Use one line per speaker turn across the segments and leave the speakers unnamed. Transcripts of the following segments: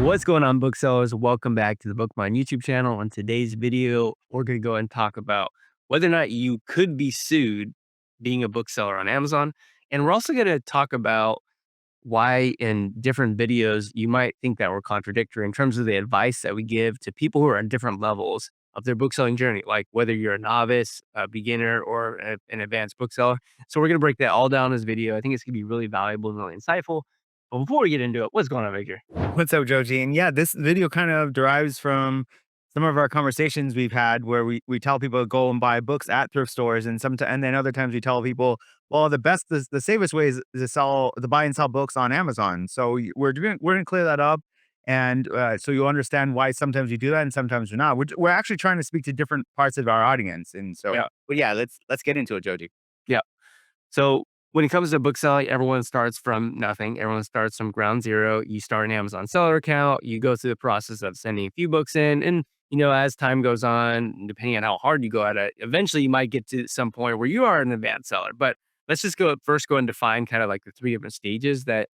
What's going on, booksellers? Welcome back to the BookMine YouTube channel. On today's video, we're going to go and talk about whether or not you could be sued being a bookseller on Amazon. And we're also going to talk about why in different videos you might think that we're contradictory in terms of the advice that we give to people who are at different levels of their bookselling journey, like whether you're a novice, a beginner, or an advanced bookseller. So we're going to break that all down in this video. I think it's going to be really valuable and really insightful. But before we get into it, what's going on, Victor?
What's up, Joji? And yeah, this video kind of derives from some of our conversations we've had where we tell people to go and buy books at thrift stores, and and then other times we tell people, well, the safest way is to buy and sell books on Amazon. So we're gonna clear that up, and so you understand why sometimes we do that and sometimes we're not. We're actually trying to speak to different parts of our audience, and so
Yeah.
but yeah, let's get into it, Joji.
Yeah. So when it comes to book selling, everyone starts from nothing. Everyone starts from ground zero. You start an Amazon seller account. You go through the process of sending a few books in. And, as time goes on, depending on how hard you go at it, eventually you might get to some point where you are an advanced seller. But let's just go and define kind of like the three different stages that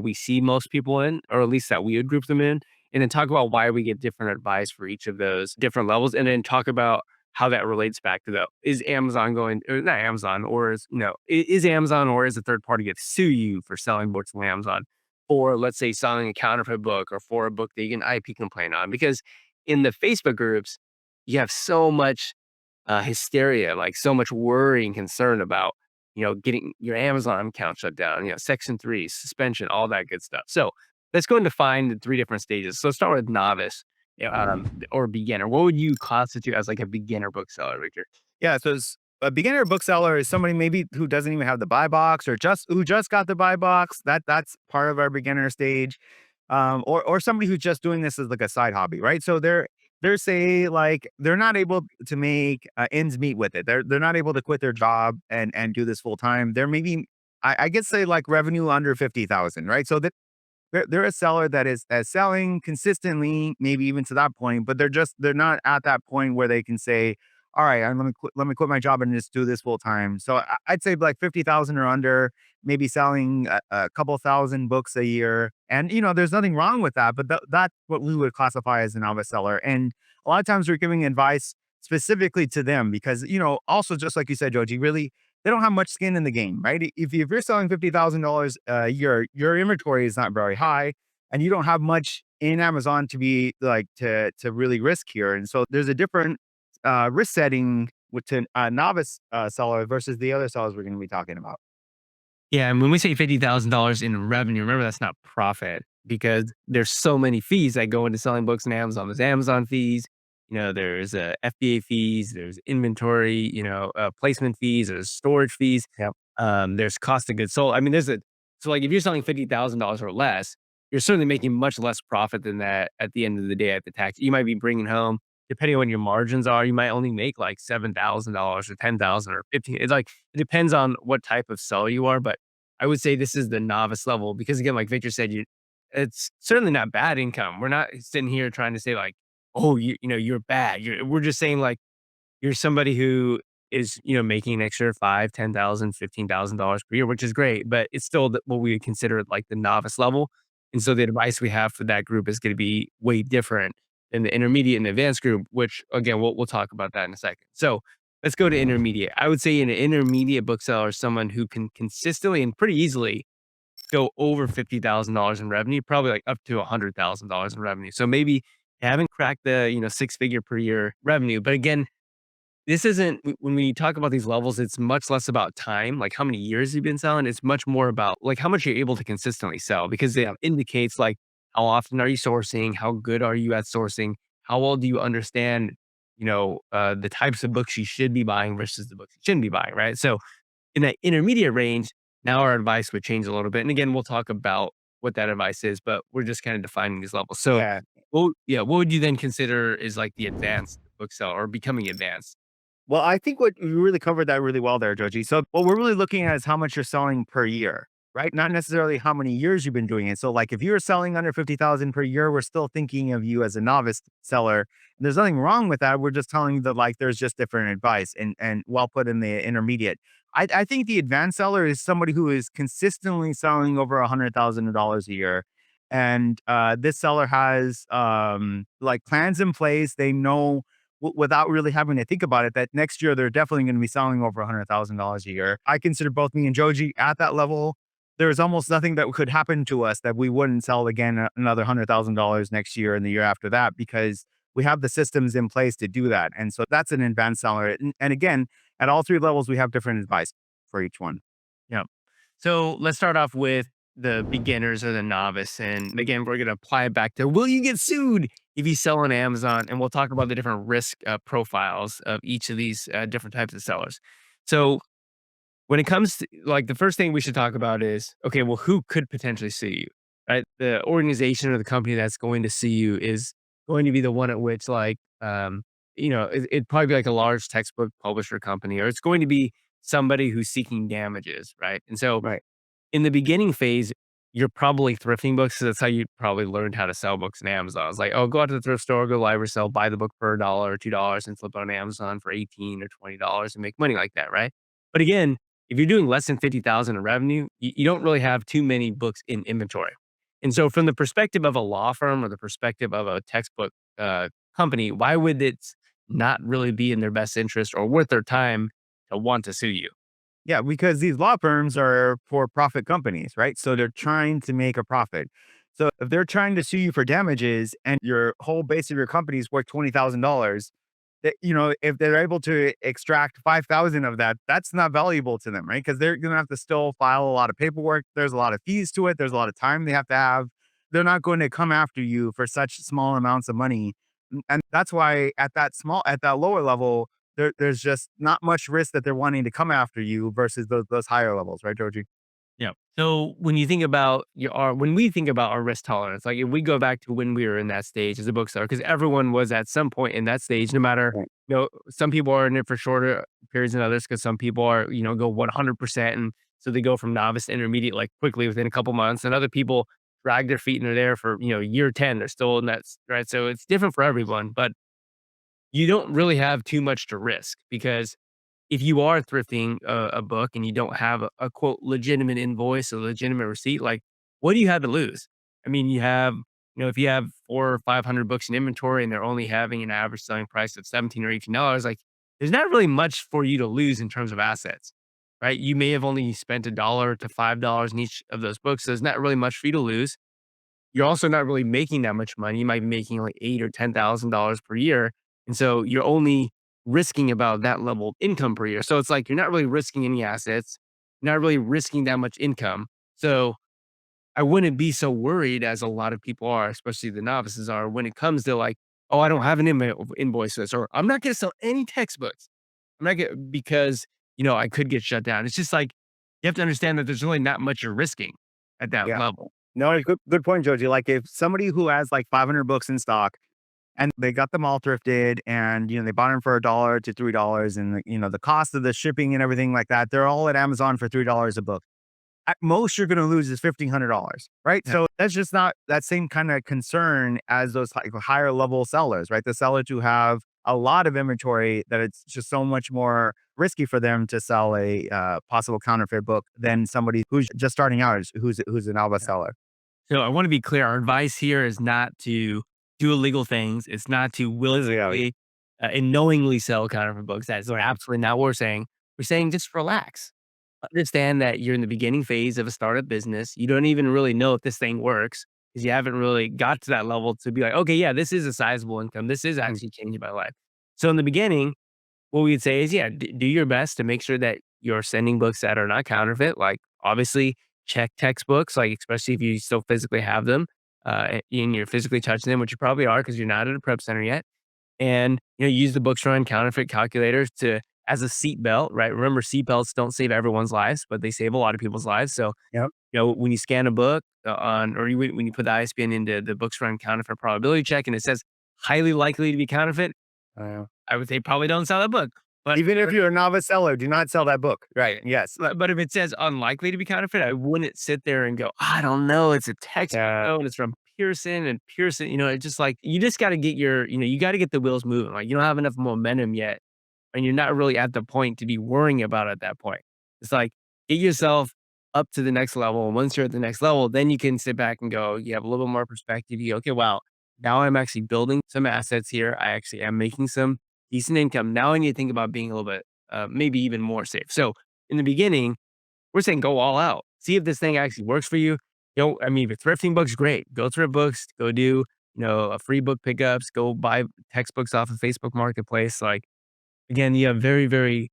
we see most people in, or at least that we would group them in, and then talk about why we get different advice for each of those different levels, and then talk about how that relates back to is Amazon going, or not Amazon, or is Amazon or is a third party going to sue you for selling books on Amazon, or let's say selling a counterfeit book, or for a book that you can IP complain on, because in the Facebook groups, you have so much hysteria, like so much worry and concern about, getting your Amazon account shut down, section 3, suspension, all that good stuff. So let's go and define the three different stages. So let's start with novice,
Yeah.
or beginner. What would you constitute as like a beginner bookseller, Victor?
Yeah, so a beginner bookseller is somebody maybe who doesn't even have the buy box or just got the buy box. That's part of our beginner stage. Or somebody who's just doing this as like a side hobby, right? So they're say like they're not able to make ends meet with it. They're not able to quit their job and do this full time. They're maybe I guess say like revenue under 50,000, right? So that they're a seller that is selling consistently, maybe even to that point, but they're not at that point where they can say, "All right, let me quit my job and just do this full time." So I'd say like 50,000 or under, maybe selling a couple thousand books a year, and there's nothing wrong with that. But that's what we would classify as a novice seller. And a lot of times we're giving advice specifically to them because also just like you said, Joji, really they don't have much skin in the game, right? If you're selling $50,000 a year, your inventory is not very high, and you don't have much in Amazon to be like to really risk here. And so there's a different risk setting with a novice seller versus the other sellers we're going to be talking about.
Yeah, and when we say $50,000 in revenue, remember that's not profit, because there's so many fees that go into selling books on Amazon. There's Amazon fees, there's FBA fees, there's inventory, placement fees, there's storage fees.
Yep.
There's cost of goods sold. I mean, so like if you're selling $50,000 or less, you're certainly making much less profit than that at the end of the day at the tax. You might be bringing home, depending on what your margins are, you might only make like $7,000 or 10,000 or 15. It's like it depends on what type of seller you are, but I would say this is the novice level because again, like Victor said, it's certainly not bad income. We're not sitting here trying to say like, oh, you're bad. We're just saying like you're somebody who is, making an extra 5, 10,000, $15,000 per year, which is great, but it's still what we would consider like the novice level. And so the advice we have for that group is going to be way different than the intermediate and advanced group, which again, we'll talk about that in a second. So let's go to intermediate. I would say an intermediate bookseller is someone who can consistently and pretty easily go over $50,000 in revenue, probably like up to $100,000 in revenue. So maybe you haven't cracked the, six figure per year revenue, but again, this isn't when we talk about these levels, it's much less about time, like how many years you've been selling. It's much more about like how much you're able to consistently sell because it indicates like how often are you sourcing, how good are you at sourcing, how well do you understand, the types of books you should be buying versus the books you shouldn't be buying, right? So in that intermediate range, now our advice would change a little bit. And again, we'll talk about what that advice is, but we're just kind of defining these levels. So,
Yeah.
well, yeah, what would you then consider is like the advanced bookseller or becoming advanced?
Well, I think what you really covered that really well there, Joji. So what we're really looking at is how much you're selling per year, right? Not necessarily how many years you've been doing it. So like if you're selling under 50,000 per year, we're still thinking of you as a novice seller. And there's nothing wrong with that. We're just telling you that like there's just different advice and well put in the intermediate. I think the advanced seller is somebody who is consistently selling over $100,000 a year. and this seller has like plans in place. They know without really having to think about it that next year they're definitely going to be selling over $100,000 a year. I consider both me and Joji at that level. There's almost nothing that could happen to us that we wouldn't sell again another $100,000 next year and the year after that, because we have the systems in place to do that. And so that's an advanced seller. And again, at all three levels, we have different advice for each one.
Yeah. So let's start off with the beginners or the novice. And again, we're going to apply it back to will you get sued if you sell on Amazon? And we'll talk about the different risk profiles of each of these different types of sellers. So when it comes to like the first thing we should talk about is okay, well, who could potentially sue you? Right? The organization or the company that's going to sue you is going to be the one at which, like, it'd probably be like a large textbook publisher company, or it's going to be somebody who's seeking damages, right? And so
Right.
in the beginning phase, you're probably thrifting books, so that's how you probably learned how to sell books in Amazon. It's like, oh, go out to the thrift store, go library sell, buy the book for $1 or $2 and flip it on Amazon for 18 or $20 and make money like that, right? But again, if you're doing less than 50,000 in revenue, you don't really have too many books in inventory. And so from the perspective of a law firm or the perspective of a textbook company, why would it not really be in their best interest or worth their time to want to sue you?
Yeah, because these law firms are for profit companies, right? So they're trying to make a profit. So if they're trying to sue you for damages and your whole base of your company is worth $20,000, that if they're able to extract 5,000 of that, that's not valuable to them, right? Because they're going to have to still file a lot of paperwork. There's a lot of fees to it. There's a lot of time they have to have. They're not going to come after you for such small amounts of money. And that's why at that lower level, there's just not much risk that they're wanting to come after you versus those higher levels, right, Joji?
Yeah. So when you think about when we think about our risk tolerance, like if we go back to when we were in that stage as a bookseller, because everyone was at some point in that stage, no matter,
Right.
some people are in it for shorter periods than others because some people are, go 100%. And so they go from novice to intermediate like quickly within a couple months. And other people drag their feet and they're there for, year 10, they're still in that, right? So it's different for everyone, but you don't really have too much to risk because if you are thrifting a book and you don't have a quote legitimate invoice, a legitimate receipt, like what do you have to lose? I mean, if you have 400 or 500 books in inventory and they're only having an average selling price of 17 or $18, like there's not really much for you to lose in terms of assets, right? You may have only spent $1 to $5 in each of those books. So there's not really much for you to lose. You're also not really making that much money. You might be making like eight or $10,000 per year, and so you're only risking about that level of income per year. So it's like you're not really risking any assets, you're not really risking that much income. So I wouldn't be so worried as a lot of people are, especially the novices are, when it comes to like, oh, I don't have an invoice for this, or I'm not going to sell any textbooks. I'm not going because I could get shut down. It's just like you have to understand that there's really not much you're risking at that
Yeah.
level.
No, good point, Joji. Like if somebody who has like 500 books in stock and they got them all thrifted and they bought them for $1 to $3 and the cost of the shipping and everything like that, they're all at Amazon for $3 a book. At most you're going to lose is $1,500, right?
Yeah.
So that's just not that same kind of concern as those higher level sellers, right? The sellers who have a lot of inventory that it's just so much more risky for them to sell a possible counterfeit book than somebody who's just starting out, who's an alpha seller.
So I want to be clear. Our advice here is not to do illegal things. It's not to
Yeah.
willingly and knowingly sell counterfeit books. That's absolutely not what we're saying. We're saying just relax. Understand that you're in the beginning phase of a startup business. You don't even really know if this thing works because you haven't really got to that level to be like, okay, yeah, this is a sizable income. This is
Mm.
actually changing my life. So in the beginning, what we'd say is, yeah, do your best to make sure that you're sending books that are not counterfeit. Like, obviously, check textbooks, like especially if you still physically have them, and you're physically touching them, which you probably are because you're not at a prep center yet. And use the Bookstore counterfeit calculators to as a seat belt, right? Remember, seat belts don't save everyone's lives, but they save a lot of people's lives. So,
Yep.
when you scan a book when you put the ISBN into the Bookstore counterfeit probability check, and it says highly likely to be counterfeit,
Uh,
I would say probably don't sell that book. But
Even if you're a novice seller, do not sell that book. Right. Yes.
but if it says unlikely to be counterfeit, I wouldn't sit there and go, "I don't know, it's a textbook
Yeah.
and it's from Pearson and Pearson," it's just like you just gotta get you gotta get the wheels moving, like, you don't have enough momentum yet, and you're not really at the point to be worrying about it at that point. It's like, get yourself up to the next level. And once you're at the next level, then you can sit back and go, you have a little bit more perspective. You go, okay, wow, now I'm actually building some assets here. I actually am making some decent income. Now I need to think about being a little bit, maybe even more safe. So in the beginning, we're saying go all out. See if this thing actually works for you. I mean, if you're thrifting books, great. Go thrift books, go do, a free book pickups, go buy textbooks off of Facebook Marketplace. Like, again, you have very, very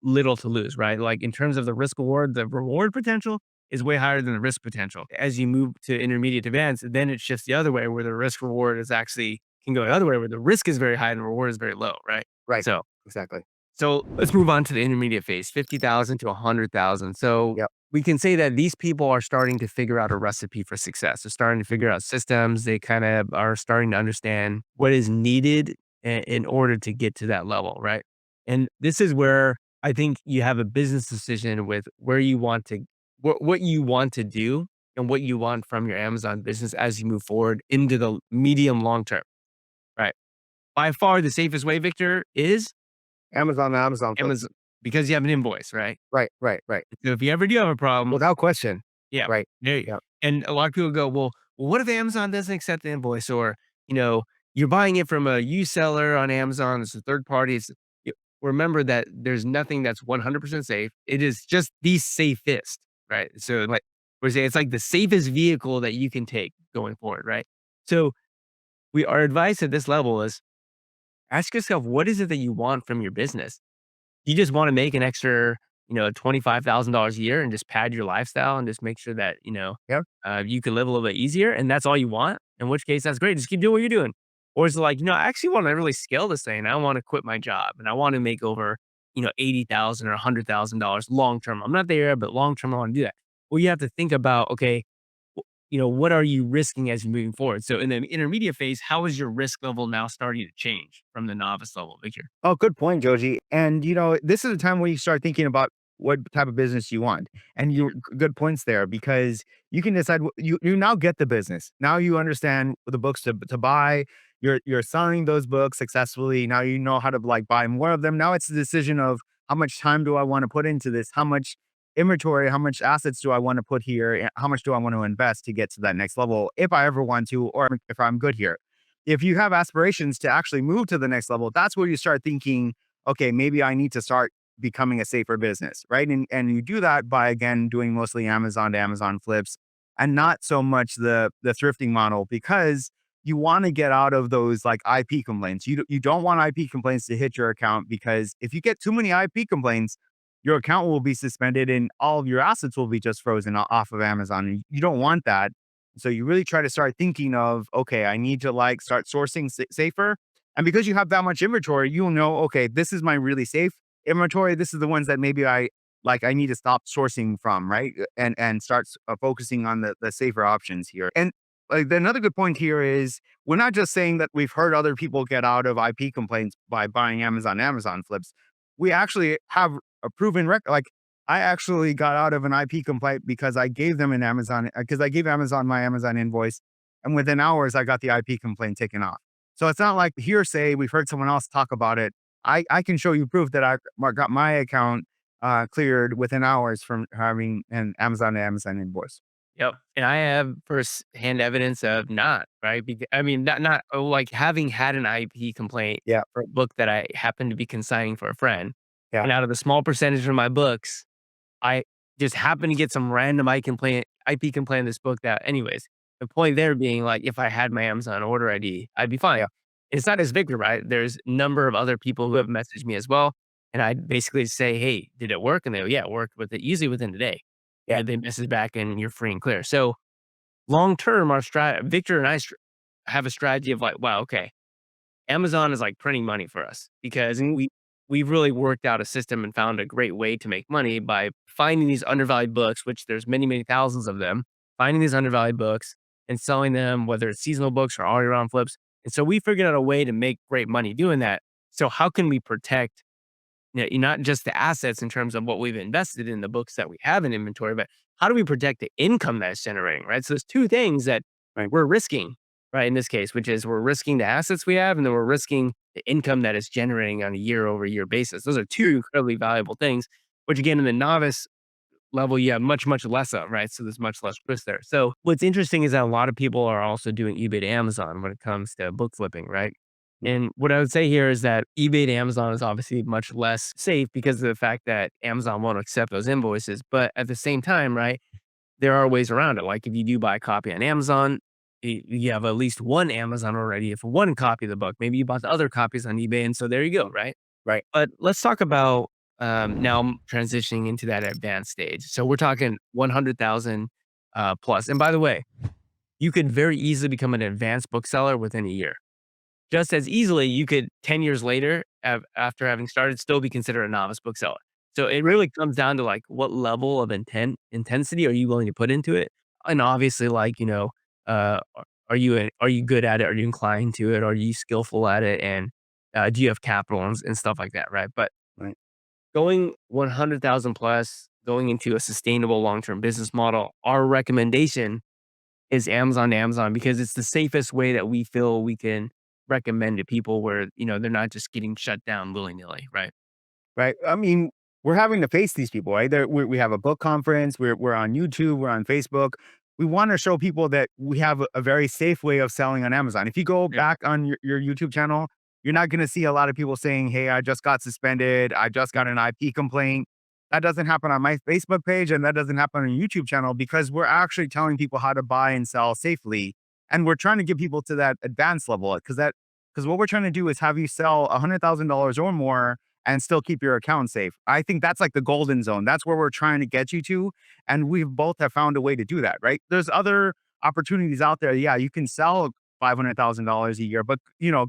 little to lose, right? Like in terms of the reward potential is way higher than the risk potential. As you move to intermediate advanced, then it shifts the other way where the risk reward is actually can go the other way where the risk is very high and the reward is very low, right?
Right.
So
Exactly.
let's move on to the intermediate phase, 50,000 to 100,000. So
Yep.
we can say that these people are starting to figure out a recipe for success. They're starting to figure out systems. They kind of are starting to understand what is needed in order to get to that level, right? And this is where I think you have a business decision with where you want to, what you want to do and what you want from your Amazon business as you move forward into the medium long term, right? By far the safest way, Victor, is
Amazon flips.
Amazon because you have an invoice, right?
Right, right, right.
So if you ever do have a problem,
Without question.
yeah,
Right.
there you
Yep.
and a lot of people go, "Well, what if Amazon doesn't accept the invoice?" Or, you're buying it from a used seller on Amazon, it's a third party, y remember that there's nothing that's 100% safe. It is just the safest, right? So, like, we're saying it's like the safest vehicle that you can take going forward, right? So, our advice at this level is ask yourself, what is it that you want from your business? You just wanna make an extra, $25,000 a year and just pad your lifestyle and just make sure that,
Yep.
you can live a little bit easier and that's all you want, in which case that's great. Just keep doing what you're doing. Or is it like, I actually wanna really scale this thing. I wanna quit my job and I wanna make over, 80,000 or $100,000 long term. I'm not there, but long term, I wanna do that. Well, you have to think about, okay, what are you risking as you're moving forward? So in the intermediate phase, how is your risk level now starting to change from the novice level, Victor?
Oh, good point, Joji. And this is a time where you start thinking about what type of business you want. And good points there because you can decide you now get the business. Now you understand the books to buy. You're selling those books successfully. Now you know how to like buy more of them. Now it's the decision of how much time do I want to put into this? How much inventory, how much assets do I want to put here? And how much do I want to invest to get to that next level if I ever want to, or if I'm good here? If you have aspirations to actually move to the next level, that's where you start thinking, okay, maybe I need to start becoming a safer business, right? And you do that by again doing mostly Amazon to Amazon flips and not so much the thrifting model because you want to get out of those like IP complaints. You don't want IP complaints to hit your account because if you get too many IP complaints, your account will be suspended and all of your assets will be just frozen off of Amazon. And you don't want that. So you really try to start thinking of, okay, I need to like start sourcing safer. And because you have that much inventory, you'll know, okay, this is my really safe inventory. This is the ones that maybe I need to stop sourcing from, right? And start focusing on the safer options here. And like another good point here is we're not just saying that we've heard other people get out of IP complaints by buying Amazon flips. We actually have a proven record. Like I actually got out of an IP complaint because I gave them an Amazon because I gave Amazon my Amazon invoice, and within hours I got the IP complaint taken off. So it's not like hearsay. We've heard someone else talk about it. I can show you proof that I got my account cleared within hours from having an Amazon to Amazon invoice.
Yep, and I have first-hand evidence of not, right? I mean, like, having had an IP complaint
Yeah,
for a book that I happened to be consigning for a friend,
yeah,
and out of the small percentage of my books, I just happened to get some random IP complaint in this book that anyways, the point there being, like, if I had my Amazon order ID, I'd be fine.
yeah,
It's not as Victor, right? There's a number of other people who have messaged me as well, and I basically say, "Hey, did it work?" And they go, "Yeah, it worked," with it usually within a day.
yeah,
And they message back and you're free and clear. So long term, our Victor and I have a strategy of like, wow, okay, Amazon is like printing money for us because
mm,
we've really worked out a system and found a great way to make money by finding these undervalued books, which there's many, many thousands of them, finding these undervalued books and selling them, whether it's seasonal books or all year round flips. And so we figured out a way to make great money doing that. So how can we protect not just the assets in terms of what we've invested in the books that we have in inventory, but how do we protect the income that's generating, right? So there's two things that
right.
we're risking, right? In this case, which is we're risking the assets we have, and then we're risking the income that is generating on a year over year basis. Those are two incredibly valuable things, which again, in the novice level, you have much, much less of, right? So there's much less risk there. So what's interesting is that a lot of people are also doing eBay to Amazon when it comes to book flipping, right? And what I would say here is that eBay to Amazon is obviously much less safe because of the fact that Amazon won't accept those invoices. But at the same time, right, there are ways around it. Like if you do buy a copy on Amazon, you have at least one Amazon already for one copy of the book. Maybe you bought the other copies on eBay, and so there you go, right?
Right.
But let's talk about now transitioning into that advanced stage. So we're talking 100,000 plus. And by the way, you could very easily become an advanced bookseller within a year. Just as easily, you could 10 years later, after having started, still be considered a novice bookseller. So it really comes down to like what level of intensity are you willing to put into it? And obviously, like, are you good at it? Are you inclined to it? Are you skillful at it? And do you have capital and stuff like that, right? But
Right.
going 100,000 plus, going into a sustainable long-term business model, our recommendation is Amazon to Amazon because it's the safest way that we feel we can recommend to people where, they're not just getting shut down willy-nilly, right?
Right. I mean, we're having to face these people, right? We have a book conference. We're on YouTube. We're on Facebook. We want to show people that we have a very safe way of selling on Amazon. If you go
Yeah,
back on your YouTube channel, you're not going to see a lot of people saying, "Hey, I just got suspended. I just got an IP complaint." That doesn't happen on my Facebook page, and that doesn't happen on your YouTube channel because we're actually telling people how to buy and sell safely, and we're trying to get people to that advanced level because what we're trying to do is have you sell $100,000 or more and still keep your account safe. I think that's like the golden zone. That's where we're trying to get you to. And we both have found a way to do that, right? There's other opportunities out there. Yeah, you can sell $500,000 a year, but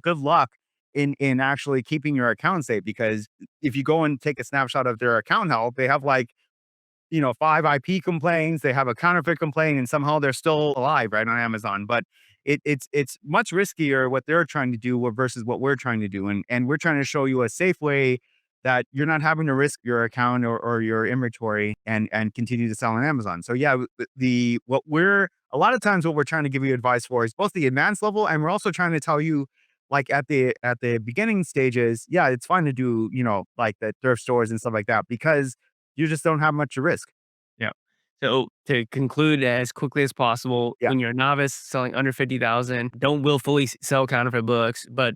good luck in actually keeping your account safe because if you go and take a snapshot of their account health, they have like 5 IP complaints, they have a counterfeit complaint, and somehow they're still alive, right, on Amazon. But it's much riskier what they're trying to do versus what we're trying to do. And we're trying to show you a safe way that you're not having to risk your account or your inventory and continue to sell on Amazon. So yeah, the what we're a lot of times what we're trying to give you advice for is both the advanced level and we're also trying to tell you like at the beginning stages, yeah, it's fine to do, like the thrift stores and stuff like that because you just don't have much to risk.
yeah. So to conclude as quickly as possible,
Yeah,
when you're a novice selling under 50,000, don't willfully sell counterfeit books, but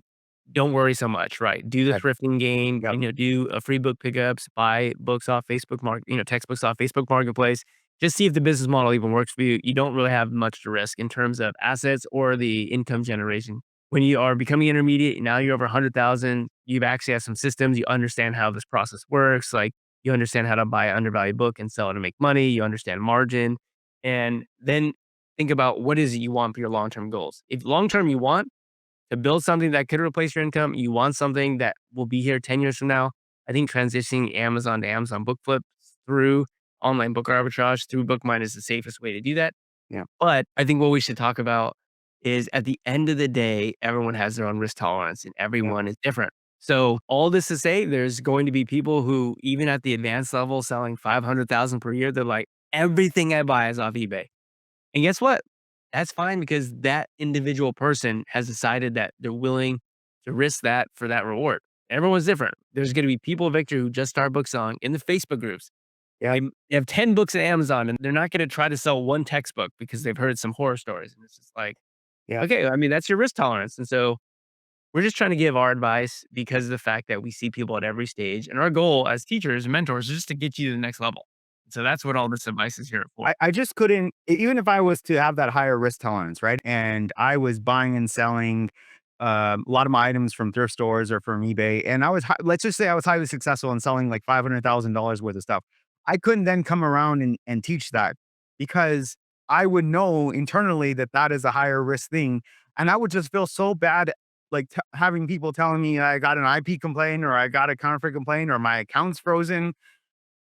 don't worry so much, right? Do the
right.
thrifting game,
Yep,
do a free book pickups, buy books off Facebook Market, textbooks off Facebook Marketplace. Just see if the business model even works for you. You don't really have much to risk in terms of assets or the income generation. When you are becoming intermediate, now you're over 100,000, you've actually have some systems, you understand how this process works, like you understand how to buy an undervalued book and sell it and make money, you understand margin, and then think about what is it you want for your long-term goals. If long-term you want to build something that could replace your income, you want something that will be here 10 years from now, I think transitioning Amazon to Amazon book flip through online book arbitrage through BookMine is the safest way to do that.
yeah,
But I think what we should talk about is at the end of the day, everyone has their own risk tolerance and
yeah,
everyone is different. So all this to say, there's going to be people who, even at the advanced level, selling 500,000 per year, they're like, everything I buy is off eBay. And guess what? That's fine because that individual person has decided that they're willing to risk that for that reward. Everyone's different. There's going to be people, Victor, who just start book selling in the Facebook groups.
yeah,
They have 10 books at Amazon and they're not going to try to sell one textbook because they've heard some horror stories. And it's just like,
yeah.
okay, I mean, that's your risk tolerance. And so we're just trying to give our advice because of the fact that we see people at every stage. And our goal as teachers and mentors is just to get you to the next level. So that's what all this advice is here for.
I just couldn't even if I was to have that higher risk tolerance, right? And I was buying and selling a lot of my items from thrift stores or from eBay, and let's just say I was highly successful in selling like $500,000 worth of stuff. I couldn't then come around and teach that because I would know internally that that is a higher risk thing, and I would just feel so bad, like having people telling me I got an IP complaint or I got a counterfeit complaint or my account's frozen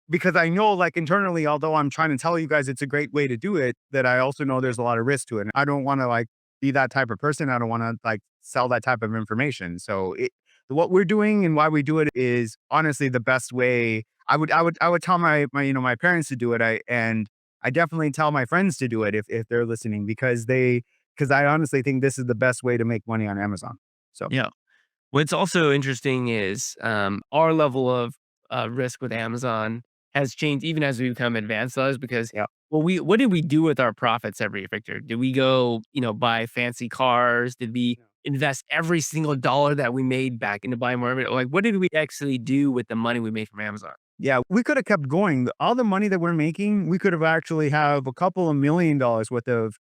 because I know, like, internally, although I'm trying to tell you guys it's a great way to do it, that I also know there's a lot of risk to it. And I don't wanna, like, be that type of person. I don't wanna, like, sell that type of information. So, what we're doing and why we do it is honestly the best way. I would tell my parents to do it. I definitely tell my friends to do it if they're listening because I honestly think this is the best way to make money on Amazon. So,
Yeah. What's also interesting is our level of risk with Amazon. has changed even as we become advanced sellers because
Yeah.
what did we do with our profits every year, Victor? Did we go, buy fancy cars? Did we invest every single dollar that we made back into buying more? Like, what did we actually do with the money we made from Amazon?
Yeah, we could have kept going. All the money that we're making, we could have actually have a couple of $1 million worth of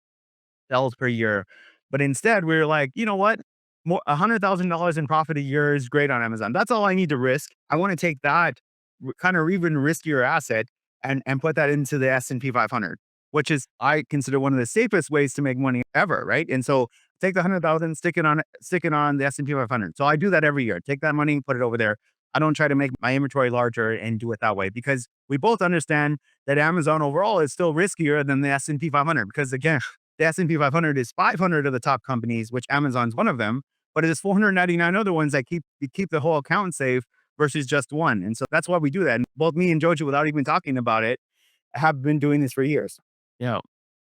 sales per year. But instead, we are like, you know what? More $100,000 in profit a year is great on Amazon. That's all I need to risk. I want to take that kind of even riskier asset and put that into the S&P 500, which is I consider one of the safest ways to make money ever, right? And so take the 100,000, stick it on the S&P 500. So I do that every year. Take that money, put it over there. I don't try to make my inventory larger and do it that way because we both understand that Amazon overall is still riskier than the S&P 500 because again, the S&P 500 is 500 of the top companies, which Amazon's one of them, but it is 499 other ones that keep the whole account safe versus just one. And so that's why we do that. And both me and Jojo, without even talking about it, have been doing this for years.
Yeah.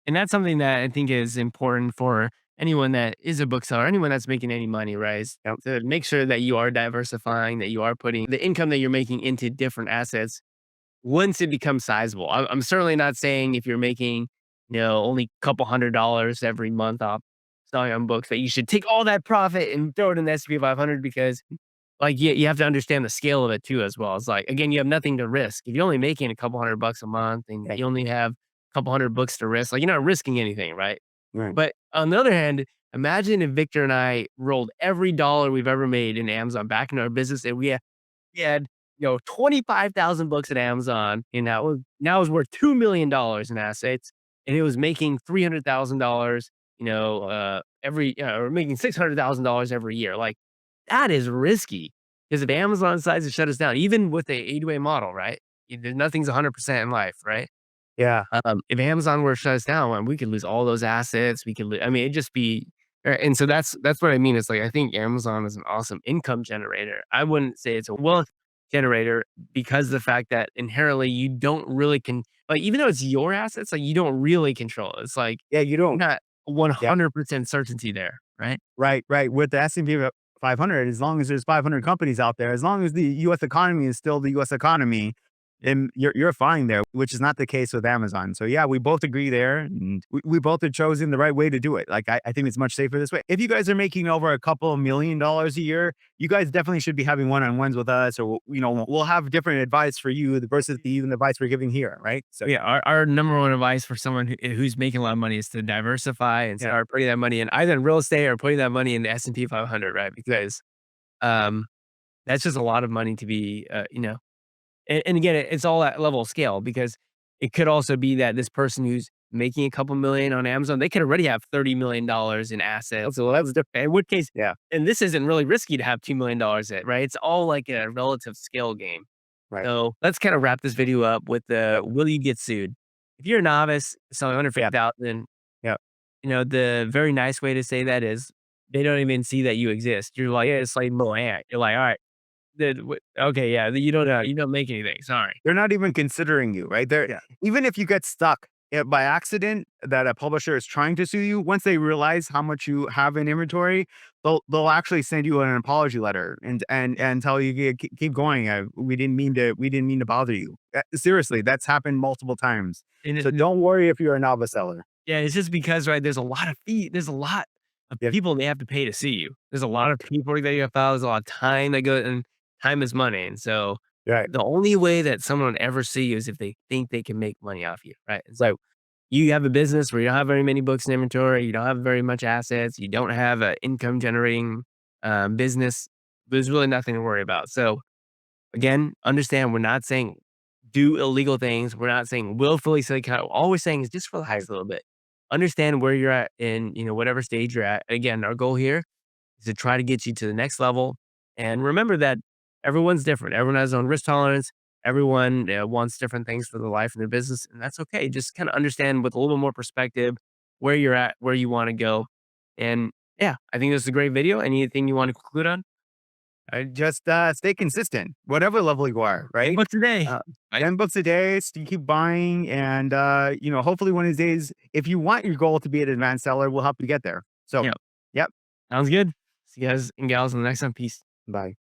And that's something that I think is important for anyone that is a bookseller, anyone that's making any money, right? Is
Yep.
to make sure that you are diversifying, that you are putting the income that you're making into different assets once it becomes sizable. I'm certainly not saying if you're making, only a couple $100 every month off selling on books that you should take all that profit and throw it in the S&P 500 because like you have to understand the scale of it too as well. It's like again, you have nothing to risk. If you're only making a couple $100 a month and
Right.
you only have a couple hundred books to risk, like you're not risking anything, right?
Right.
But on the other hand, imagine if Victor and I rolled every dollar we've ever made in Amazon back into our business and we had, 25,000 books at Amazon, and now it's worth $2 million in assets, and it was making $300,000, or making $600,000 every year. Like, that is risky because if Amazon decides to shut us down, even with a A2A model, right? Nothing's 100% in life, right?
Yeah.
If Amazon were to shut us down, well, we could lose all those assets. We could, I mean, it'd just be, and so that's what I mean. It's like I think Amazon is an awesome income generator. I wouldn't say it's a wealth generator because of the fact that inherently you don't really like even though it's your assets, like you don't really control it. It's like
Yeah. You
you're
don't.
not
Yeah.
100% certainty there, right?
Right. Right. With the S&P 500, as long as there's 500 companies out there, as long as the U.S. economy is still the U.S. economy, and you're fine there, which is not the case with Amazon. So yeah, we both agree there, and we both have chosen the right way to do it. Like I think it's much safer this way. If you guys are making over a couple of $1 million a year, you guys definitely should be having one-on-ones with us, or we'll have different advice for you versus the even advice we're giving here, right? So
Yeah, our number one advice for someone who's making a lot of money is to diversify and
yeah,
start putting that money in either in real estate or putting that money in the S&P 500, right? Because um, that's just a lot of money to be, and again, it's all at level of scale because it could also be that this person who's making a couple million on Amazon, they could already have $30 million in assets. So that's different. In which case,
yeah,
and this isn't really risky to have $2 million in, right? It's all like a relative scale game.
right,
So let's kind of wrap this video up with the will you get sued? If you're a novice selling under
yeah,
50,000,
yeah.
the very nice way to say that is they don't even see that you exist. You're like, yeah, it's like ant. You're like, all right, okay, yeah, you don't make anything. Sorry.
They're not even considering you, right? They're
Yeah.
even if you get stuck by accident that a publisher is trying to sue you, once they realize how much you have in inventory, they'll actually send you an apology letter and tell you, "Yeah, keep going. We didn't mean to bother you." Seriously, that's happened multiple times.
And
So don't worry if you're a novice seller.
yeah, it's just because, right, there's a lot of there's a lot of
Yeah,
people they have to pay to see you. There's a lot of people that you have to file, there's a lot of time that go and time is money, and so,
right,
the only way that someone would ever see you is if they think they can make money off you, right? And so, you have a business where you don't have very many books in inventory, you don't have very much assets, you don't have a income generating, business, there's really nothing to worry about. So, again, understand we're not saying do illegal things. We're not saying willfully silly conduct. All we're saying is just relax a little bit. Understand where you're at in, whatever stage you're at. Again, our goal here is to try to get you to the next level. And remember that everyone's different. Everyone has their own risk tolerance. Everyone wants different things for their life and their business. And that's okay. Just kind of understand with a little bit more perspective where you're at, where you want to go. And yeah, I think this is a great video. Anything you want to conclude on?
just stay consistent, whatever level you are,
10
right?
bucks a day.
Uh,
Right?
10 books a day, so you keep buying, and hopefully one of these days, if you want your goal to be an advanced seller, we'll help you get there. So,
Yeah.
yep,
Sounds good. See you guys and gals in the next one. Peace.
bye.